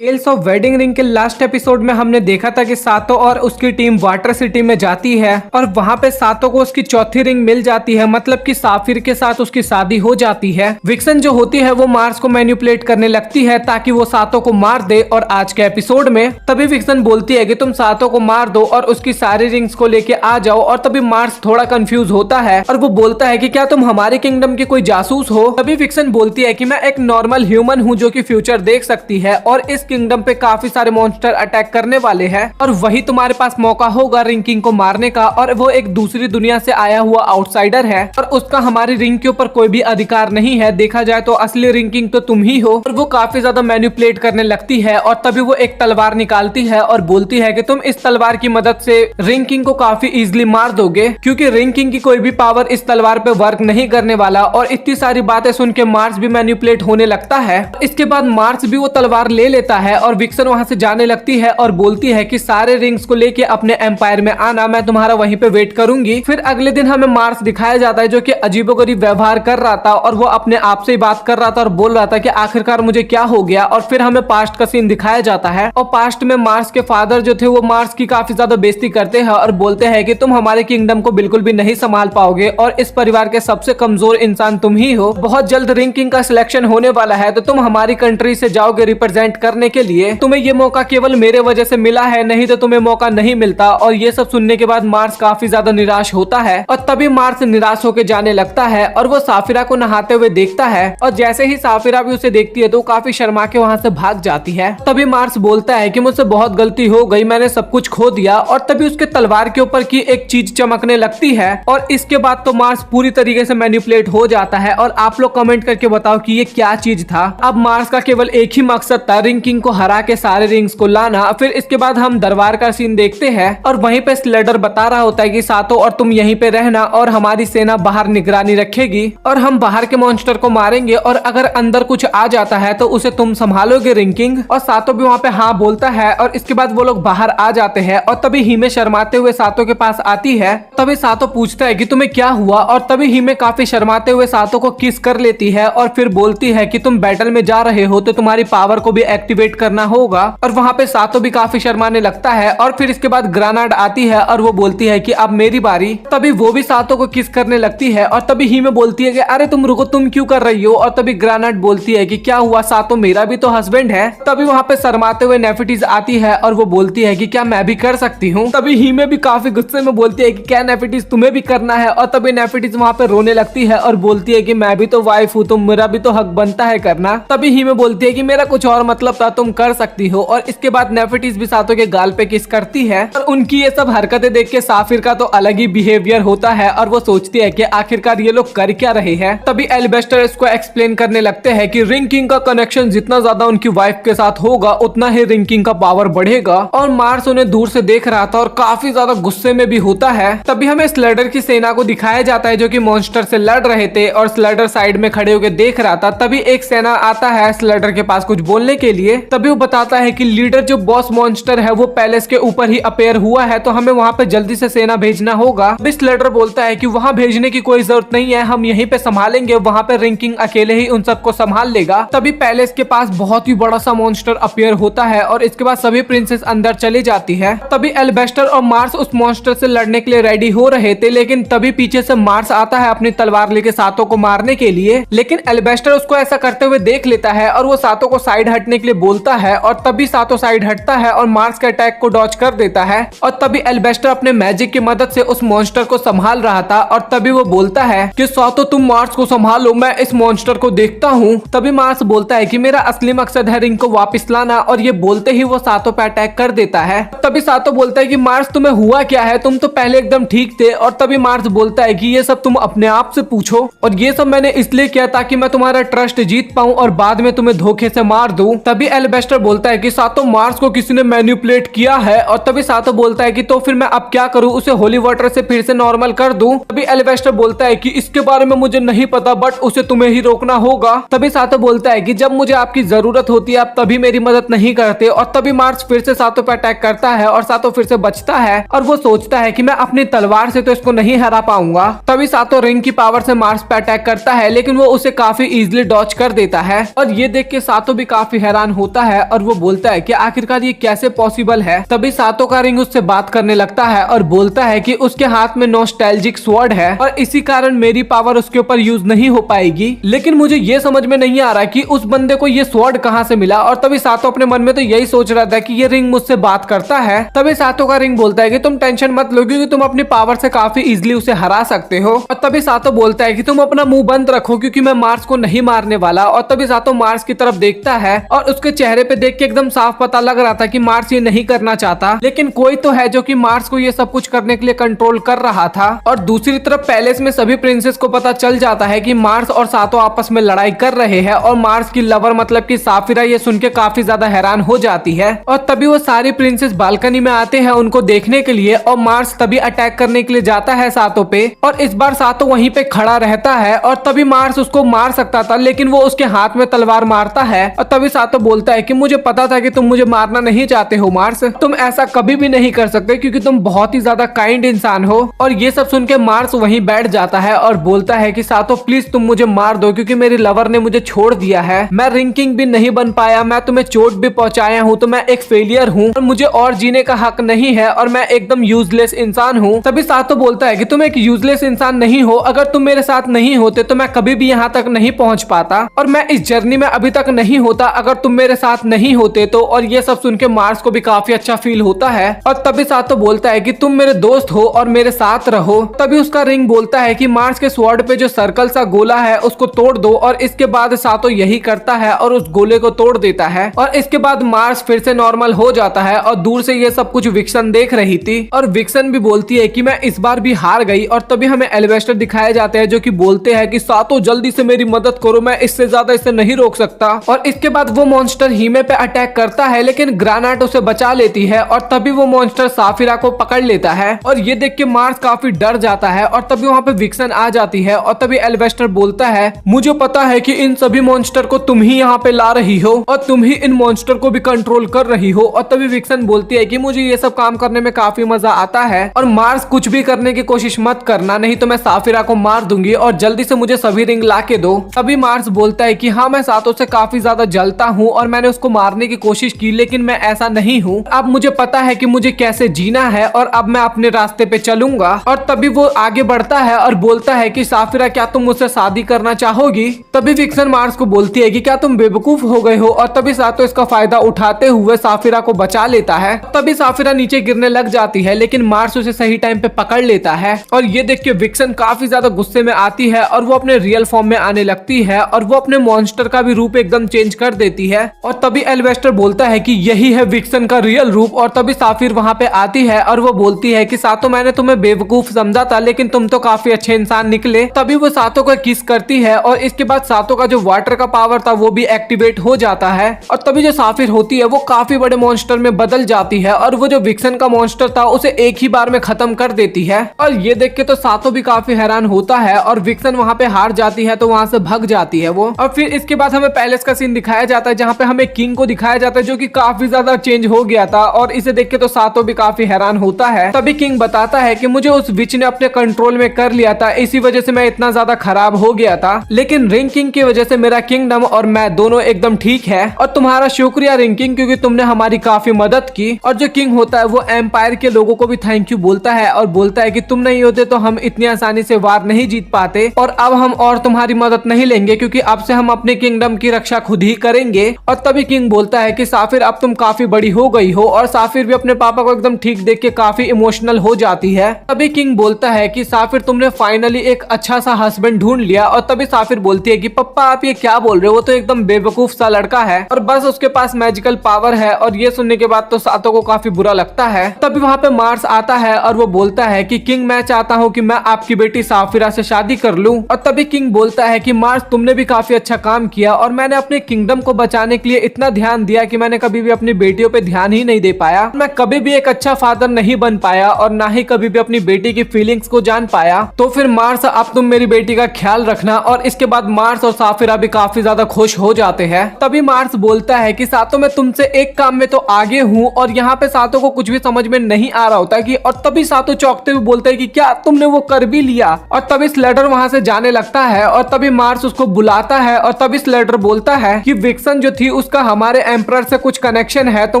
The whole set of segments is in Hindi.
टेल्स ऑफ वेडिंग रिंग के लास्ट एपिसोड में हमने देखा था कि सातो और उसकी टीम वाटर सिटी में जाती है और वहां पे सातो को उसकी चौथी रिंग मिल जाती है, मतलब कि साफिर के साथ उसकी शादी हो जाती है। विक्सन जो होती है वो मार्स को मैनिपुलेट करने लगती है ताकि वो सातो को मार दे। और आज के एपिसोड में तभी विक्सन बोलती है कि तुम सातो को मार दो और उसकी सारी रिंग्स को लेके आ जाओ। और तभी मार्स थोड़ा कंफ्यूज होता है और वो बोलता है कि क्या तुम हमारे किंगडम के कोई जासूस हो। तभी विक्सन बोलती है कि मैं एक नॉर्मल ह्यूमन हूँ जो कि फ्यूचर देख सकती है और इस किंगडम पे काफी सारे मॉन्स्टर अटैक करने वाले हैं और वही तुम्हारे पास मौका होगा रिंग किंग को मारने का। और वो एक दूसरी दुनिया से आया हुआ आउटसाइडर है और उसका हमारी रिंग के ऊपर कोई भी अधिकार नहीं है। देखा जाए तो असली रिंग किंग तो तुम ही हो। और वो काफी ज्यादा मैनिपुलेट करने लगती है और तभी वो एक तलवार निकालती है और बोलती है कि तुम इस तलवार की मदद से रिंग किंग को काफी इजिली मार दोगे, क्योंकि रिंग किंग की कोई भी पावर इस तलवार पे वर्क नहीं करने वाला। और इतनी सारी बातें सुन के मार्स भी मैनिपुलेट होने लगता है। इसके बाद मार्स भी वो तलवार ले लेता है और विक्सन वहां से जाने लगती है और बोलती है कि सारे रिंग्स को लेके अपने एम्पायर में आना, मैं तुम्हारा वहीं पे वेट करूंगी। फिर अगले दिन हमें मार्स दिखाया जाता है जो कि अजीबोगरीब व्यवहार कर रहा था और वो अपने आप से ही बात कर रहा था और बोल रहा था कि आखिरकार मुझे क्या हो गया। और फिर हमें पास्ट का सीन दिखाया जाता है और पास्ट में मार्स के फादर जो थे वो मार्स की काफी ज्यादा बेइज्जती करते हैं और बोलते हैं कि तुम हमारे किंगडम को बिल्कुल भी नहीं संभाल पाओगे और इस परिवार के सबसे कमजोर इंसान तुम ही हो। बहुत जल्द रिंग किंग का सिलेक्शन होने वाला है तो तुम हमारी कंट्री से जाओगे रिप्रेजेंट करने के लिए। तुम्हें ये मौका केवल मेरे वजह से मिला है, नहीं तो तुम्हें मौका नहीं मिलता। और ये सब सुनने के बाद मार्स काफी ज्यादा निराश होता है और तभी मार्स निराश होकर जाने लगता है और वो साफिरा को नहाते हुए देखता है और जैसे ही साफिरा भी उसे देखती है तो काफी शर्मा के वहाँ से भाग जाती है। तभी मार्स बोलता है कि मुझसे बहुत गलती हो गई, मैंने सब कुछ खो दिया। और तभी उसके तलवार के ऊपर की एक चीज चमकने लगती है और इसके बाद तो मार्स पूरी तरीके से मैनिपुलेट हो जाता है। और आप लोग कमेंट करके बताओ कि ये क्या चीज था। अब मार्स का केवल एक ही मकसद था, रिंग किंग को हरा के सारे रिंग्स को लाना। फिर इसके बाद हम दरबार का सीन देखते हैं और वहीं पे स्लेडर बता रहा होता है कि सातो और तुम यहीं पे रहना और हमारी सेना बाहर निगरानी रखेगी और हम बाहर के मॉन्स्टर को मारेंगे और अगर अंदर कुछ आ जाता है तो उसे तुम संभालोगे रिंग किंग। और सातो भी वहाँ पे हाँ बोलता है और इसके बाद वो लोग बाहर आ जाते हैं और तभी हीमे शर्माते हुए सातो के पास आती है। तभी सातो पूछता है कि तुम्हें क्या हुआ और तभी हीमे काफी शर्माते हुए सातो को किस कर लेती है और फिर बोलती है कि तुम बैटल में जा रहे हो तो तुम्हारी पावर को भी एक्टिवेट करना होगा। और वहाँ पे सातो भी काफी शर्माने लगता है और फिर इसके बाद ग्रानाड आती है और वो बोलती है कि अब मेरी बारी। तभी वो भी सातो को किस करने लगती है और तभी हीमे बोलती है कि अरे तुम रुको, तुम क्यों कर रही हो। और तभी ग्रानाड बोलती है कि क्या हुआ सातो, मेरा भी तो हस्बैंड है। तभी वहाँ पे शर्माते हुए नेफिटीज आती है और वो बोलती है कि क्या मैं भी कर सकती हूँ। तभी हीमे भी काफी गुस्से में बोलती है कि क्या नेफिटीज तुम्हें भी करना है। और तभी नेफिटीज वहाँ पे रोने लगती है और बोलती है कि मैं भी तो वाइफ हूँ, तो मेरा भी तो हक बनता है करना। तभी हीमे बोलती है कि मेरा कुछ और मतलब था, तुम कर सकती हो। और इसके बाद नेफिटीज भी सातो के गाल पे किस करती है और उनकी ये सब हरकतें देख के साफिर का तो अलग ही बिहेवियर होता है और वो सोचती है कि आखिरकार ये लोग कर क्या रहे हैं। तभी एलिबेस्टर इसको एक्सप्लेन करने लगते हैं कि रिंग किंग का कनेक्शन जितना ज्यादा उनकी वाइफ के साथ होगा उतना ही रिंग किंग का पावर बढ़ेगा। और मार्स उन्हें दूर से देख रहा था और काफी ज्यादा गुस्से में भी होता है। तभी हमें स्लेडर की सेना को दिखाया जाता है जो कि मॉन्स्टर से लड़ रहे थे और स्लेडर साइड में खड़े होकर देख रहा था। तभी एक सेना आता है स्लेडर के पास कुछ बोलने के लिए। तभी वो बताता है कि लीडर जो बॉस मॉन्स्टर है वो पैलेस के ऊपर ही अपेयर हुआ है, तो हमें वहाँ पे जल्दी से सेना भेजना होगा। स्लेडर बोलता है कि वहाँ भेजने की कोई जरूरत नहीं है, हम यहीं पे संभालेंगे, वहाँ पे रिंग किंग अकेले ही उन सबको संभाल लेगा। तभी पैलेस के पास बहुत ही बड़ा सा मॉन्स्टर अपेयर होता है और इसके बाद सभी प्रिंसेस अंदर चली जाती है। तभी एलिबेस्टर और मार्स उस मॉन्स्टर से लड़ने के लिए रेडी हो रहे थे, लेकिन तभी पीछे से मार्स आता है अपनी तलवार लेके सातो को मारने के लिए। लेकिन एलिबेस्टर उसको ऐसा करते हुए देख लेता है और वो सातो को साइड हटने के लिए बोलता है और तभी सातो साइड हटता है और मार्स के अटैक को डॉज कर देता है। और तभी एलिबेस्टर अपने मैजिक की मदद से उस मॉन्स्टर को संभाल रहा था और तभी वो बोलता है कि सातो तुम मार्स को संभालो, मैं इस मॉन्स्टर को देखता हूँ। तभी मार्स बोलता है कि मेरा असली मकसद है रिंग को वापस लाना और ये बोलते ही वो सातो पे अटैक कर देता है। तभी सातो बोलता है कि मार्स तुम्हें हुआ क्या है, तुम तो पहले एकदम ठीक थे। और तभी मार्स बोलता है कि ये सब तुम अपने आप से पूछो और ये सब मैंने इसलिए किया ताकि मैं तुम्हारा ट्रस्ट जीत पाऊं और बाद में तुम्हें धोखे से मार दूं। तभी एलिबेस्टर बोलता है कि सातो मार्स को किसी ने मैनिपुलेट किया है। और तभी सातो बोलता है कि तो फिर मैं अब क्या करूं, उसे होली वाटर से फिर से नॉर्मल कर दूं। तभी एलिबेस्टर बोलता है कि इसके बारे में मुझे नहीं पता, बट उसे तुम्हें ही रोकना होगा। तभी सातो बोलता है कि जब मुझे आपकी जरूरत होती है आप तभी मेरी मदद नहीं करते। और तभी मार्स फिर से सातो पे अटैक करता है और सातो फिर से बचता है और वो सोचता है कि मैं अपनी तलवार से तो इसको नहीं हरा पाऊंगा। तभी सातो रिंग की पावर से मार्स पे अटैक करता है लेकिन वो उसे काफी इजीली डॉच कर देता है और ये देख के सातो भी काफी हैरान होता होता है और वो बोलता है कि आखिरकार ये कैसे पॉसिबल है। तभी सातो का रिंग उससे बात करने लगता है और बोलता है कि उसके हाथ में नॉस्टैल्जिक स्वॉर्ड है और इसी कारण मेरी पावर उसके ऊपर यूज नहीं हो पाएगी। लेकिन मुझे ये समझ में नहीं आ रहा कि उस बंदे को ये स्वॉर्ड कहाँ से मिला। और तभी सातो अपने मन में तो यही सोच रहा था कि ये रिंग मुझसे बात करता है। तभी सातो का रिंग बोलता है कि तुम टेंशन मत लो क्योंकि तुम अपनी पावर से काफी इजीली उसे हरा सकते हो। और तभी सातो बोलता है कि तुम अपना मुंह बंद रखो क्योंकि मैं मार्स को नहीं मारने वाला। और तभी सातो मार्स की तरफ देखता है और उसके चेहरे पे देख के एकदम साफ पता लग रहा था कि मार्स ये नहीं करना चाहता, लेकिन कोई तो है जो कि मार्स को ये सब कुछ करने के लिए कंट्रोल कर रहा था। और दूसरी तरफ पैलेस में सभी प्रिंसेस को पता चल जाता है कि मार्स और सातो आपस में लड़ाई कर रहे हैं और मार्स की लवर मतलब कि साफिरा ये सुन के काफी ज्यादा हैरान हो जाती है। और तभी वो सारी प्रिंसेस बालकनी में आते हैं उनको देखने के लिए और मार्स तभी अटैक करने के लिए जाता है सातो पे। और इस बार सातो वहीं पे खड़ा रहता है और तभी मार्स उसको मार सकता था लेकिन वो उसके हाथ में तलवार मारता है। और तभी सातो बोलता है कि मुझे पता था कि तुम मुझे मारना नहीं चाहते हो मार्स, तुम ऐसा कभी भी नहीं कर सकते क्योंकि तुम बहुत ही ज्यादा काइंड इंसान हो। और ये सब सुन के मार्स वहीं बैठ जाता है और बोलता है कि सातो प्लीज तुम मुझे मार दो क्योंकि मेरी लवर ने मुझे छोड़ दिया है, मैं रिंग किंग भी नहीं बन पाया, मैं तुम्हें चोट भी पहुंचाया हूँ, तो मैं एक फेलियर हूँ और मुझे और जीने का हक नहीं है और मैं एकदम यूजलेस इंसान हूँ। तभी सातो बोलता है कि तुम एक यूजलेस इंसान नहीं हो, अगर तुम मेरे साथ नहीं होते तो मैं कभी भी यहाँ तक नहीं पहुँच पाता और मैं इस जर्नी में अभी तक नहीं होता अगर तुम मेरे साथ नहीं होते तो। और ये सब सुन के मार्स को भी काफी अच्छा फील होता है। और तभी सातो बोलता है कि तुम मेरे दोस्त हो और मेरे साथ रहो। तभी उसका रिंग बोलता है कि मार्स के स्वॉर्ड पे जो सर्कल सा गोला है उसको तोड़ दो। और इसके बाद सातो यही करता है और उस गोले को तोड़ देता है और इसके बाद मार्स फिर से नॉर्मल हो जाता है। और दूर से ये सब कुछ विक्सन देख रही थी और विक्सन भी बोलती है कि मैं इस बार भी हार गई। और तभी हमें एलिवेस्टर दिखाए जाते हैं जो कि बोलते हैं कि सातो जल्दी से मेरी मदद करो, मैं इससे ज्यादा इसे नहीं रोक सकता। और इसके बाद वो मॉन्स्टर हीमे पे अटैक करता है लेकिन ग्रानाट उसे बचा लेती है और तभी वो मॉन्स्टर साफिरा को पकड़ लेता है। और ये देख के मार्स काफी डर जाता है और तभी वहाँ पे विक्सन आ जाती है। और तभी एलिवेस्टर बोलता है मुझे पता है कि इन सभी मॉन्स्टर को तुम ही यहाँ पे ला रही हो और तुम ही इन मॉन्स्टर को भी कंट्रोल कर रही हो। और तभी विक्सन बोलती है कि मुझे ये सब काम करने में काफी मजा आता है और मार्स कुछ भी करने की कोशिश मत करना, नहीं तो मैं साफिरा को मार दूंगी और जल्दी से मुझे सभी रिंग ला के दो। तभी मार्स बोलता है कि हाँ मैं सातो से काफी ज्यादा जलता हूँ और मैंने उसको मारने की कोशिश की लेकिन मैं ऐसा नहीं हूँ, अब मुझे पता है कि मुझे कैसे जीना है और अब मैं अपने रास्ते पे चलूंगा। और तभी वो आगे बढ़ता है और बोलता है कि साफिरा क्या तुम मुझसे शादी करना चाहोगी। तभी विक्सन मार्स को बोलती है कि क्या तुम बेवकूफ हो गए हो। और तभी सातो इसका फायदा उठाते हुए साफिरा को बचा लेता है। तभी साफिरा नीचे गिरने लग जाती है लेकिन मार्स उसे सही टाइम पे पकड़ लेता है। और ये देख के विक्सन काफी ज्यादा गुस्से में आती है और वो अपने रियल फॉर्म में आने लगती है और वो अपने मॉन्स्टर का भी रूप एकदम चेंज कर देती है। और तभी एलिवेस्टर बोलता है कि यही है विक्सन का रियल रूप। और तभी साफिर वहाँ पे आती है और वो बोलती है कि सातो मैंने तुम्हें बेवकूफ समझा था लेकिन तुम तो काफी अच्छे इंसान निकले। तभी वो सातो को किस करती है और इसके बाद सातो का जो वाटर का पावर था वो भी एक्टिवेट हो जाता है। और तभी जो साफिर होती है वो काफी बड़े मॉन्स्टर में बदल जाती है और वो जो विक्सन का मॉन्स्टर था उसे एक ही बार में खत्म कर देती है। और ये देख के तो सातो भी काफी हैरान होता है और विक्सन वहाँ पे हार जाती है तो वहाँ से भाग जाती है वो। और फिर इसके बाद हमें पैलेस का सीन दिखाया जाता है जहाँ पे हमें किंग को दिखाया जाता है जो कि काफी ज्यादा चेंज हो गया था और इसे देख के तो सातो भी काफी हैरान होता है। तभी किंग बताता है कि मुझे उस विच ने अपने कंट्रोल में कर लिया था, इसी वजह से मैं इतना ज्यादा खराब हो गया था, लेकिन रिंग किंग की वजह से मेरा किंगडम और मैं दोनों एकदम ठीक है। और तुम्हारा शुक्रिया रिंग किंग क्योंकि तुमने हमारी काफी मदद की। और जो किंग होता है वो एम्पायर के लोगों को भी थैंक यू बोलता है और बोलता है कि तुम नहीं होते तो हम इतनी आसानी से वार नहीं जीत पाते और अब हम और तुम्हारी मदद नहीं लेंगे क्योंकि अब से हम अपने किंगडम की रक्षा खुद ही करेंगे। और तभी किंग बोलता है कि साफिर अब तुम काफी बड़ी हो गई हो। और साफिर भी अपने पापा को एकदम ठीक देख के काफी इमोशनल हो जाती है। तभी किंग बोलता है कि साफिर तुमने फाइनली एक अच्छा सा हस्बैंड ढूंढ लिया। और तभी साफिर बोलती है कि पप्पा आप ये क्या बोल रहे हो, वो तो एकदम बेवकूफ सा लड़का है और बस उसके पास मैजिकल पावर है। और ये सुनने के बाद तो सातो को काफी बुरा लगता है। तभी वहाँ पे मार्स आता है और वो बोलता है कि किंग मैं चाहता हूँ कि मैं आपकी बेटी साफिरा से शादी कर लूँ। और तभी किंग बोलता है कि मार्स तुमने भी काफी अच्छा काम किया और मैंने अपने किंगडम को बचाने के लिए इतना ध्यान दिया कि मैंने कभी भी अपनी बेटियों पे ध्यान ही नहीं दे पाया, मैं कभी भी एक अच्छा फादर नहीं बन पाया और ना ही कभी भी अपनी बेटी की फीलिंग्स को जान पाया। तो फिर मार्स अब तुम मेरी बेटी का ख्याल रखना। और इसके बाद मार्स और साफिरा भी काफी ज्यादा खुश हो जाते हैं। तभी मार्स बोलता है कि सातो मैं तुमसे एक काम में तो आगे हूँ। और यहाँ पे सातो को कुछ भी समझ में नहीं आ रहा होता कि, और तभी सातो चौंकते हुए बोलता है कि क्या तुमने वो कर भी लिया। और तभी स्लेडर वहां से जाने लगता है और तभी मार्स उसको बुलाता है और तभी स्लेडर बोलता है कि विक्सन जो थी उसका हमारे एम्परर से कुछ कनेक्शन है तो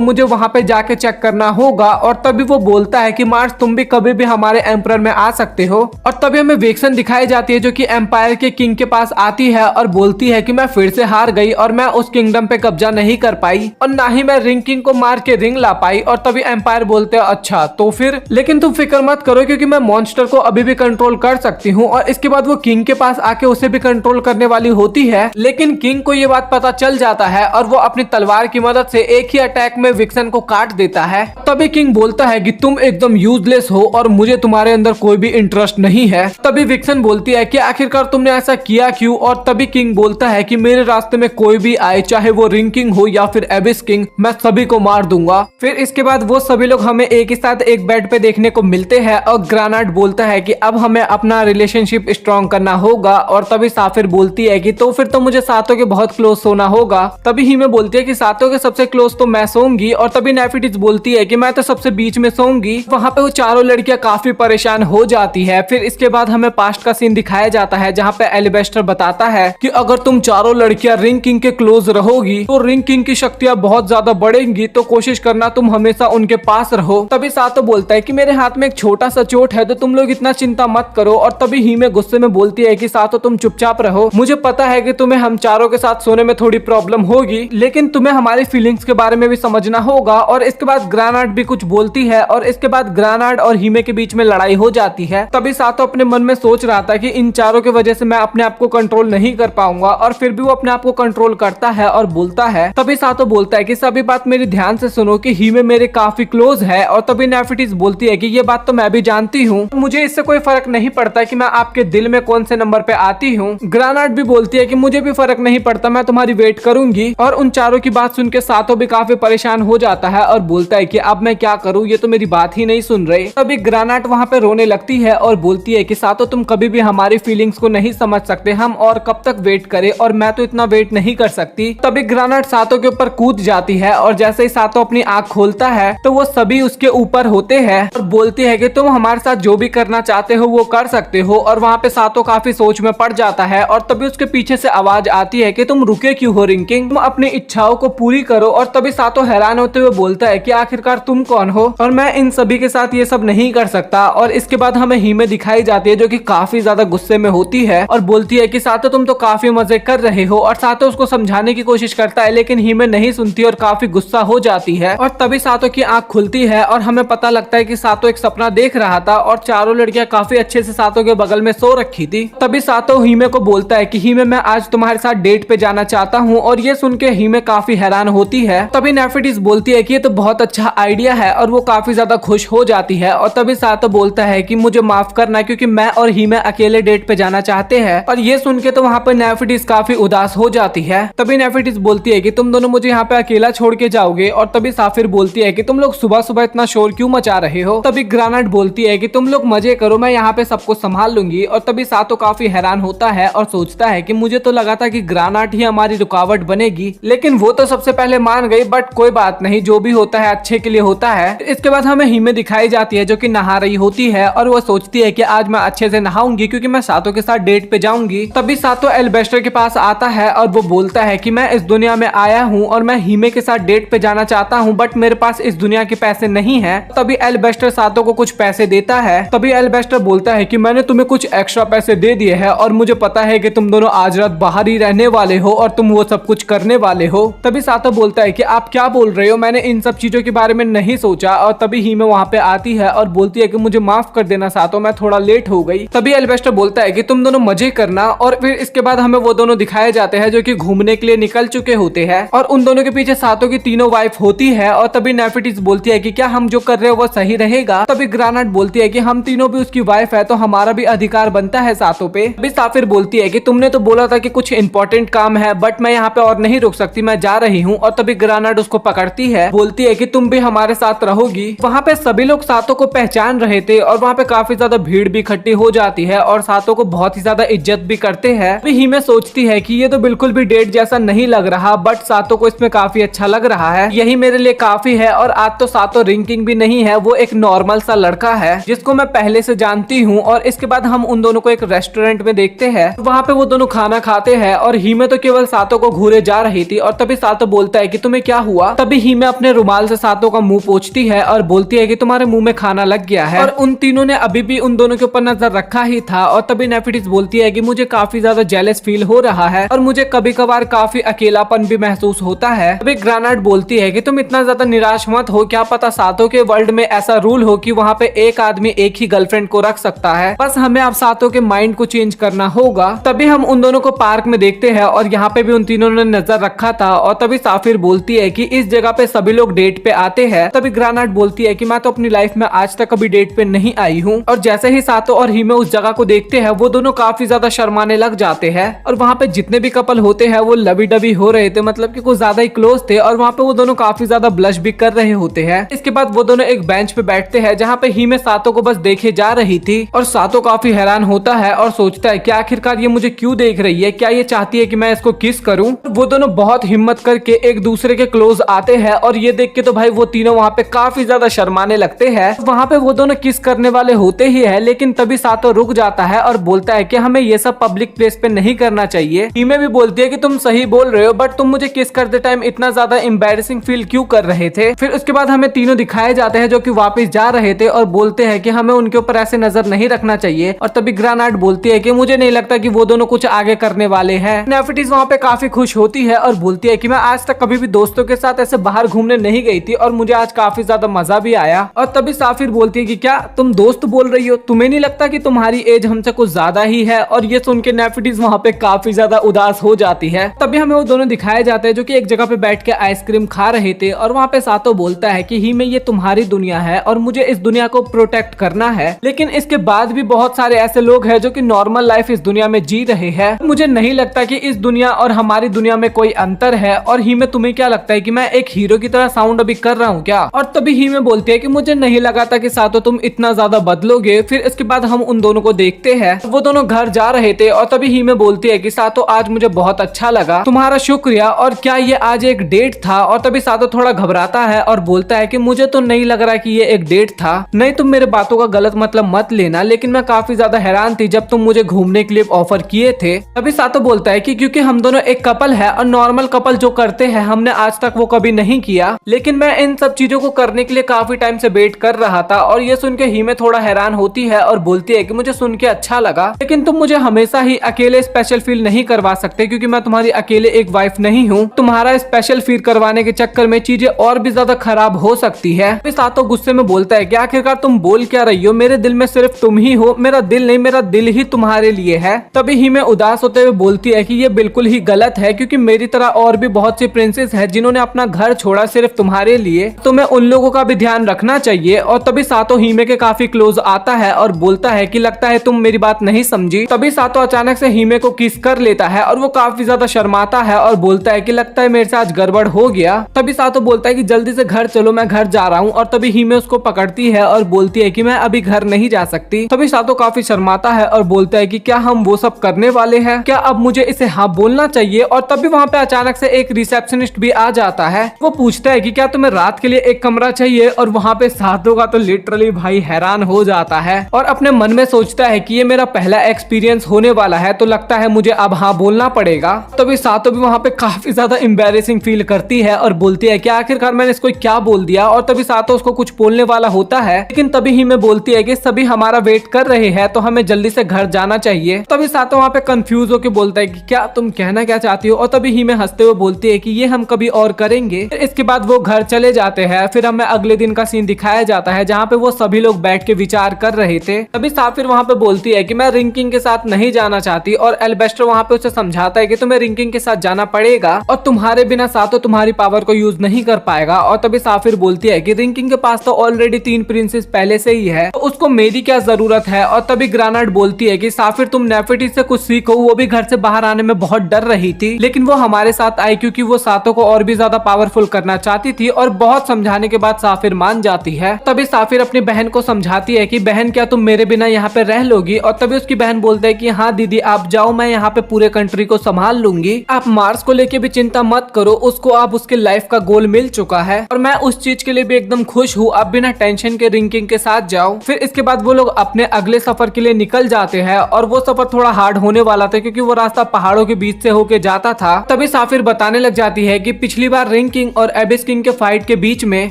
मुझे वहाँ पे जाके चेक करना होगा। और तभी वो बोलता है कि मार्स तुम भी कभी भी हमारे एम्परर में आ सकते हो। और तभी हमें वेक्सन दिखाई जाती है जो कि एम्पायर के किंग के पास आती है और बोलती है कि मैं फिर से हार गई और मैं उस किंगडम पे कब्जा नहीं कर पाई और ना ही मैं रिंग किंग को मार के रिंग ला पाई। और तभी एम्पायर बोलते हैं अच्छा तो फिर, लेकिन तुम फिक्र मत करो क्योंकि मैं मॉन्स्टर को अभी भी कंट्रोल कर सकती हूँ। और इसके बाद वो किंग के पास आके उसे भी कंट्रोल करने वाली होती है, लेकिन किंग को ये बात पता चल जाता है और वो अपनी तलवार की मदद से एक ही अटैक में विक्सन को काट देता है। तभी किंग बोलता है कि तुम एकदम यूजलेस हो और मुझे तुम्हारे अंदर कोई भी इंटरेस्ट नहीं है। तभी विक्सन बोलती है कि आखिरकार तुमने ऐसा किया क्यों। और तभी किंग बोलता है कि मेरे रास्ते में कोई भी आए, चाहे वो रिंग किंग हो या फिर एबिस किंग, मैं सभी को मार दूंगा। फिर इसके बाद वो सभी लोग हमें एक ही साथ एक बेड पे देखने को मिलते हैं और ग्रानाट बोलता है कि अब हमें अपना रिलेशनशिप स्ट्रॉन्ग करना होगा। और तभी साफिर बोलती है कि तो फिर तो मुझे सातों के बहुत क्लोज सोना होगा। तभी ही मैं बोलती है कि सातों के सबसे क्लोज तो मैं सोऊंगी। और तभी नेफिटिस बोलती है कि मैं तो सबसे बीच में सोऊंगी। वहाँ पे वो चारों लड़कियां काफी परेशान हो जाती है। फिर इसके बाद हमें पास्ट का सीन दिखाया जाता है जहाँ पे एलिबेस्टर बताता है कि अगर तुम चारों लड़कियां रिंग किंग के क्लोज रहोगी तो रिंग किंग की शक्तियां बहुत ज्यादा बढ़ेंगी, तो कोशिश करना तुम हमेशा उनके पास रहो। तभी सातो बोलता है कि मेरे हाथ में एक छोटा सा चोट है तो तुम लोग इतना चिंता मत करो। और तभी ही में गुस्से में बोलती है कि सातो तुम चुपचाप रहो, मुझे पता है कि तुम्हें हम चारों के साथ सोने में थोड़ी प्रॉब्लम होगी, लेकिन तुम्हें हमारी फीलिंग्स के बारे में भी समझना होगा। और इसके बाद ग्रानाट भी कुछ बोलती है और इसके बाद ग्रानाट और हीमे के बीच में लड़ाई हो जाती है। तभी सातो अपने मन में सोच रहा था कि इन चारों की वजह से मैं अपने आप को कंट्रोल नहीं कर पाऊंगा, और फिर भी वो अपने आप को कंट्रोल करता है और बोलता है। तभी सातो बोलता है कि सभी बात मेरी ध्यान से सुनो कि हीमे मेरे काफी क्लोज है। और तभी नेफिटिस बोलती है कि ये बात तो मैं भी जानती हूँ, मुझे इससे कोई फर्क नहीं पड़ता कि मैं आपके दिल में कौन से नंबर पे आती हूँ। ग्रानाट भी बोलती है कि मुझे भी फर्क नहीं पड़ता, मैं तुम्हारी वेट करूंगी। और उन चारों की बात सुन के सातो भी काफी परेशान हो जाता है और बोलता है कि अब मैं क्या करूँ, ये तो मेरी बात ही नहीं सुन रहे। तभी ग्रानाट वहाँ पे रोने लगती है और बोलती है कि सातो तुम कभी भी हमारी फीलिंग्स को नहीं समझ सकते, हम और कब तक वेट करें, और मैं तो इतना वेट नहीं कर सकती। तभी ग्रानाट सातो के ऊपर कूद जाती है और जैसे ही सातो अपनी आंख खोलता है तो वो सभी उसके ऊपर होते हैं और बोलती है कि तुम हमारे साथ जो भी करना चाहते हो वो कर सकते हो। और वहाँ पे सातो काफी सोच में पड़ जाता है और तभी उसके पीछे से आवाज आती है कि तुम रुके क्यों हो रिंग किंग, तुम अपनी इच्छाओं को पूरी करो। और तभी सातो हैरान होते हुए बोलता है कि आखिरकार तुम कौन हो और मैं इन सभी के साथ ये सब नहीं कर सकता। और इसके बाद हमें हीमे दिखाई जाती है जो कि काफी ज्यादा गुस्से में होती है और बोलती है कि सातो तुम तो काफी मजे कर रहे हो। और सातो उसको समझाने की कोशिश करता है लेकिन हीमे नहीं सुनती और काफी गुस्सा हो जाती है। और तभी सातो की आंख खुलती है और हमें पता लगता है कि सातो एक सपना देख रहा था और चारों लड़कियां काफी अच्छे से सातो के बगल में सो रखी थी। तभी सातो हीमे को बोलता है कि हीमे मैं आज तुम्हारे साथ डेट पे जाना चाहता हूँ। और ये सुन के हीमे काफी हैरान होती है। तभी नेफिटिस बोलती है कि ये तो बहुत अच्छा आइडिया है और वो काफी ज्यादा खुश हो जाती है। और तभी सातो बोलता है कि मुझे माफ करना क्योंकि मैं और हीमे अकेले डेट पे जाना चाहते हैं। और ये सुन के तो वहाँ पर नेफिटिस काफी उदास हो जाती है। तभी नेफिटिस बोलती है कि तुम दोनों मुझे यहाँ पे अकेला छोड़ के जाओगे। और तभी साफिर बोलती है कि तुम लोग सुबह सुबह इतना शोर क्यों मचा रहे हो। तभी ग्रानाट बोलती है कि तुम लोग मजे करो, मैं यहाँ पे सबको संभाल लूंगी। और तभी सातो काफी हैरान होता है और सोचता है कि मुझे तो लगा था कि ग्रानाट ही हमारी रुकावट बनेगी, लेकिन वो तो सबसे पहले मान गई। बट कोई बात नहीं, जो भी होता है अच्छे के लिए होता है। इसके बाद हमें हीमे दिखाई जाती है जो कि नहा रही होती है और वो सोचती है कि आज मैं अच्छे से नहाऊंगी क्योंकि मैं सातो के साथ डेट पे जाऊंगी। तभी सातो एल्बेस्टर के पास आता है और वो बोलता है कि मैं इस दुनिया में आया हूँ और मैं हीमे के साथ डेट पे जाना चाहता हूँ, बट मेरे पास इस दुनिया के पैसे नहीं है। तभी एल्बेस्टर सातो को कुछ पैसे देता है। तभी एल्बेस्टर बोलता है कि मैंने तुम्हें कुछ एक्स्ट्रा पैसे दे दिए हैं और मुझे पता है कि तुम दोनों आज रात बाहर ही रहने वाले हो और तुम वो सब कुछ करने वाले हो। तभी सातो बोलता है कि आप क्या बोल रहे हो, मैंने इन सब चीजों के बारे में नहीं सोचा। और तभी हीमे वहाँ पे आती है और बोलती है कि मुझे माफ कर देना सातो, मैं थोड़ा लेट हो गई। तभी एल्बेस्टर बोलता है कि तुम दोनों मजे करना। और फिर इसके बाद हमें वो दोनों दिखाए जाते हैं जो कि घूमने के लिए निकल चुके होते हैं और उन दोनों के पीछे सातो की तीनों वाइफ होती है। और तभी नेफिटिस बोलती है कि क्या हम जो कर रहे हो वो सही रहेगा। तभी ग्रानाट बोलती है कि हम तीनों भी उसकी वाइफ है तो हमारा भी अधिकार बनता है सातो पे। तभी साफिर बोलती है कि तुमने तो बोला था कि कुछ इंपॉर्टेंट काम है, बट मैं यहाँ पे और नहीं रुक सकती, मैं जा रही हूँ। और तभी ग्रानाट उसको पकड़ती है, बोलती है कि तुम भी हमारे साथ रहोगी। वहाँ पे सभी लोग सातो को पहचान रहे थे और वहाँ पे काफी ज्यादा भीड़ भी इकट्ठी हो जाती है और सातो को बहुत ही ज्यादा इज्जत भी करते हैं। अभी हीमे सोचती है कि ये तो बिल्कुल भी डेट जैसा नहीं लग रहा, बट सातो को इसमें काफी अच्छा लग रहा है, यही मेरे लिए काफी है। और आज तो सातो रिंग किंग भी नहीं है, वो एक नॉर्मल सा लड़का है जिसको मैं पहले से जानती हूँ। और इसके बाद हम उन दोनों को एक रेस्टोरेंट में देखते हैं, वहाँ पे वो दोनों खाना खाते हैं और हीमे तो केवल सातो को घूरे जा रही रही थी और तभी सातो बोलता है कि तुम्हें क्या हुआ। तभी हीमे अपने रुमाल से सातो का मुंह पोंछती है और बोलती है कि तुम्हारे मुंह में खाना लग गया है। और उन तीनों ने अभी भी उन दोनों के ऊपर नजर रखा ही था। और तभी नेफिडिस बोलती है कि मुझे काफी ज्यादा जेलस फील हो रहा है और मुझे कभी कभार काफी अकेलापन भी महसूस होता है। तभी ग्रेनाड बोलती है कि तुम इतना ज्यादा निराश मत हो, क्या पता सातो के वर्ल्ड में ऐसा रूल हो कि वहाँ पे एक आदमी एक ही गर्लफ्रेंड को रख सकता है, बस हमें अब सातो के माइंड को चेंज करना होगा। तभी हम उन दोनों को पार्क में देखते हैं और यहाँ पे भी उन तीनों ने नजर रखा था। और तभी साफिर बोलती है कि इस जगह पे सभी लोग डेट पे आते हैं। तभी ग्रेनाड बोलती है कि मैं तो अपनी लाइफ में आज तक कभी डेट पे नहीं आई हूँ। और जैसे ही सातो और हीमे उस जगह को देखते हैं वो दोनों काफी ज्यादा शर्माने लग जाते हैं। और वहाँ पे जितने भी कपल होते हैं वो लवी डबी हो रहे थे, मतलब कि कुछ ज्यादा ही क्लोज थे। और वहाँ पे वो दोनों काफी ज्यादा ब्लश भी कर रहे होते हैं। इसके बाद वो दोनों एक बेंच पे बैठते हैं जहाँ पे हीमे सातो को बस देखे जा रही थी। और सातो काफी हैरान होता है और सोचता है कि आखिरकार ये मुझे क्यों देख रही है, क्या ये चाहती है कि मैं इसको किस करूं। वो दोनों बहुत हिम्मत करके एक दूसरे के क्लोज आते हैं और ये देख के तो भाई वो तीनों वहाँ पे काफी ज्यादा शर्माने लगते हैं। वहाँ पे वो दोनों किस करने वाले होते ही है, लेकिन तभी सातो रुक जाता है और बोलता है कि हमें ये सब पब्लिक प्लेस पे नहीं करना चाहिए। हीमे भी बोलती है कि तुम सही बोल रहे हो, बट तुम मुझे किस करते टाइम इतना ज्यादा एम्बैरेसिंग फील क्यों कर रहे थे। फिर उसके बाद हमें तीनों दिखाए जाते हैं जो कि वापस जा रहे थे और बोलते हैं कि हमें उनके ऊपर ऐसे नजर नहीं रखना चाहिए। और तभी ग्रेनाड बोलती है कि मुझे नहीं लगता कि वो दोनों कुछ आगे करने वाले हैं। नेफिडिस वहाँ पे काफी खुश होती है और बोलती है कि मैं आज तक कभी भी दोस्तों के साथ ऐसे बाहर घूमने नहीं गई थी और मुझे आज काफी ज्यादा मजा भी आया। और तभी साफिर बोलती है कि क्या तुम दोस्त बोल रही हो, तुम्हें नहीं लगता कि तुम्हारी एज हमसे कुछ ज्यादा ही है। और ये सुन के नेफिडिस वहाँ पे काफी ज्यादा उदास हो जाती है। तभी हमें वो दोनों दिखाए जाते हैं जो कि एक जगह पे बैठ के आइसक्रीम खा रहे थे। और वहाँ पे सातो बोलता है कि हीमे ये तुम्हारी दुनिया है और मुझे इस दुनिया को प्रोटेक्ट करना है, लेकिन इसके बाद भी बहुत सारे ऐसे लोग हैं जो कि नॉर्मल लाइफ इस दुनिया में जी रहे हैं। मुझे नहीं लगता कि इस दुनिया और हमारी दुनिया में कोई अंतर है। और हीमे तुम्हें क्या लगता है कि मैं एक हीरो की तरह साउंड अभी कर रहा हूँ क्या। और तभी हीमे बोलती है कि मुझे नहीं लगा था कि सातो तुम इतना ज्यादा बदलोगे। फिर इसके बाद हम उन दोनों को देखते हैं, वो दोनों घर जा रहे थे और तभी हीमे बोलती है कि सातो आज मुझे बहुत अच्छा लगा, तुम्हारा शुक्रिया। और क्या ये आज एक डेट था। और तभी सातो थोड़ा घबराता है और बोलता है कि मुझे तो नहीं लग रहा कि ये एक डेट था, नहीं तुम मेरे बातों का गलत मतलब मत लेना, लेकिन मैं काफी ज्यादा हैरान थी जब तुम मुझे घूमने के लिए ऑफर किए थे। तभी सातो बोलता है कि क्योंकि हम दोनों एक कपल है और नॉर्मल कपल जो करते हैं हमने आज तक वो कभी नहीं किया, लेकिन मैं इन सब चीजों को करने के लिए काफी टाइम से वेट कर रहा था। और ये सुन के हीमे थोड़ा हैरान होती है और बोलती है कि मुझे सुन के अच्छा लगा, लेकिन तुम मुझे हमेशा ही अकेले स्पेशल फील नहीं करवा सकते, क्योंकि मैं तुम्हारी अकेले एक वाइफ नहीं हूँ। तुम्हारा स्पेशल फील करवाने के चक्कर में चीजें और भी ज्यादा खराब हो सकती है। सातो गुस्से में बोलता है कि आखिरकार तुम बोल क्या रही हो, मेरे दिल में सिर्फ तुम ही हो, मेरा दिल नहीं, मेरा दिल ही तुम्हारे लिए है। तभी हीमे उदास होते हुए बोलती है कि ये बिल्कुल ही गलत है, क्योंकि मेरी तरह और भी बहुत सी प्रिंसेस है जिन्होंने अपना घर छोड़ा सिर्फ तुम्हारे लिए, तुम्हें उन लोगों का भी ध्यान रखना चाहिए। और तभी सातो हीमे के काफी क्लोज आता है और बोलता है कि लगता है तुम मेरी बात नहीं समझी। तभी सातो अचानक से हीमे को किस कर लेता है और वो काफी ज्यादा शर्माता है और बोलता है कि लगता है मेरे से आज गड़बड़ हो गया। तभी सातो बोलता है कि जल्दी से घर चलो, मैं घर जा रहा हूँ। और तभी हीमे उसको पकड़ती है और बोलती है कि मैं अभी घर नहीं जा सकती। तभी सातो काफी शर्माता है और बोलता है कि क्या हम वो सब करने वाले हैं, क्या अब मुझे इसे हाँ बोलना चाहिए। और तभी वहाँ पे अचानक से एक रिसेप्शनिस्ट भी आ जाता है। वो पूछता है कि क्या तुम्हें रात के लिए एक कमरा चाहिए। और वहाँ पे सातो का तो लिटरली भाई हैरान हो जाता है और अपने मन में सोचता है कि ये मेरा पहला एक्सपीरियंस होने वाला है, तो लगता है मुझे अब हाँ बोलना पड़ेगा। तभी सातो भी वहाँ पे काफी ज्यादा एम्बैरेसिंग फील करती है और बोलती है कि आखिरकार मैंने इसको क्या बोल दिया। और तभी सातो उसको कुछ बोलने वाला होता है, लेकिन तभी ही मैं बोलती है कि सभी हमारा वेट कर रहे हैं, तो हमें जल्दी से घर जाना चाहिए। तभी सातो वहाँ पे कंफ्यूज होकर बोलता है कि क्या तुम कहना क्या चाहती हो। और तभी ही मैं हंसते हुए बोलती है कि ये हम कभी और करेंगे। इसके बाद वो घर चले जाते हैं। फिर हमें अगले दिन का सीन दिखाया जाता है जहाँ पे वो सभी लोग बैठ के विचार कर रहे थे। तभी साफिर वहाँ पे बोलती है कि मैं रिंकिंग के साथ नहीं जाना चाहती। और एल्बेस्टर वहाँ पे उसे समझाता है कि तुम्हें रिंकिंग के साथ जाना पड़ेगा और तुम्हारे बिना सातो तुम्हारी पावर को यूज नहीं कर पाएगा। और तभी साफिर बोलती है कि रिंकिंग के पास तो ऑलरेडी 3 प्रिंसेस पहले से ही है, तो उसको मेरी क्या जरूरत है। और तभी ग्रेनाड बोलती है कि साफिर तुम नेफिडिस से कुछ सीखो, वो भी घर से बाहर आने में बहुत डर रही थी, लेकिन वो हमारे साथ आई क्योंकि वो सातो को और भी ज्यादा पावरफुल करना चाहती थी। और बहुत समझाने के बाद साफिर मान जाती है। तभी साफिर अपनी बहन को समझाती है कि बहन क्या तुम मेरे बिना यहाँ पे रह लोगी। और तभी उसकी बहन बोलता है कि हाँ दीदी आप जाओ, मैं यहाँ पे पूरे कंट्री को संभाल लूंगी, आप मार्स को लेके भी चिंता मत करो, उसको अब उसके लाइफ का गोल मिल चुका है और मैं उस चीज के लिए भी एकदम खुश हूँ, आप बिना टेंशन के रिंकिंग के साथ जाओ। फिर इसके बाद वो लोग अपने अगले सफर के लिए निकल जाते हैं और वो सफर थोड़ा हार्ड होने वाला था क्योंकि वो रास्ता पहाड़ों के बीच से होके जाता था। तभी साफिर बताने लग जाती है कि पिछली बार रिंग किंग और एबिस किंग के फाइट के बीच में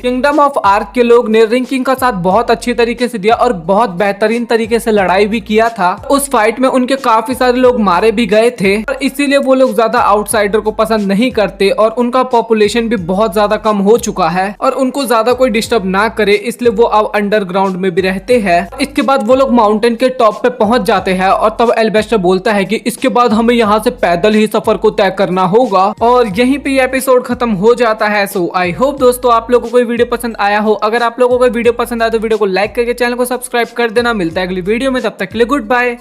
किंगडम ऑफ आर्क के लोग ने रिंग किंग का साथ बहुत अच्छी तरीके से दिया और बहुत बेहतरीन तरीके से लड़ाई भी किया था। उस फाइट में उनके काफी सारे लोग मारे भी गए थे और इसीलिए वो लोग ज्यादा आउटसाइडर को पसंद नहीं करते और उनका पॉपुलेशन भी बहुत ज्यादा कम हो चुका है और उनको ज्यादा कोई डिस्टर्ब ना करे, इसलिए वो अब अंडरग्राउंड में भी रहते हैं। इसके बाद वो लोग माउंटेन के टॉप पे पहुंच जाते हैं और तब एल्बेस्टर बोलता है कि इसके बाद हमें यहाँ से पैदल ही सफर को तय करना होगा और यहीं पे ये एपिसोड खत्म हो जाता है। सो आई होप दोस्तों आप लोगों को ये वीडियो पसंद आया हो। अगर आप लोगों को वीडियो पसंद आया तो वीडियो को लाइक करके चैनल को सब्सक्राइब कर देना। मिलता है अगली वीडियो में, तब तक के लिए गुड बाय।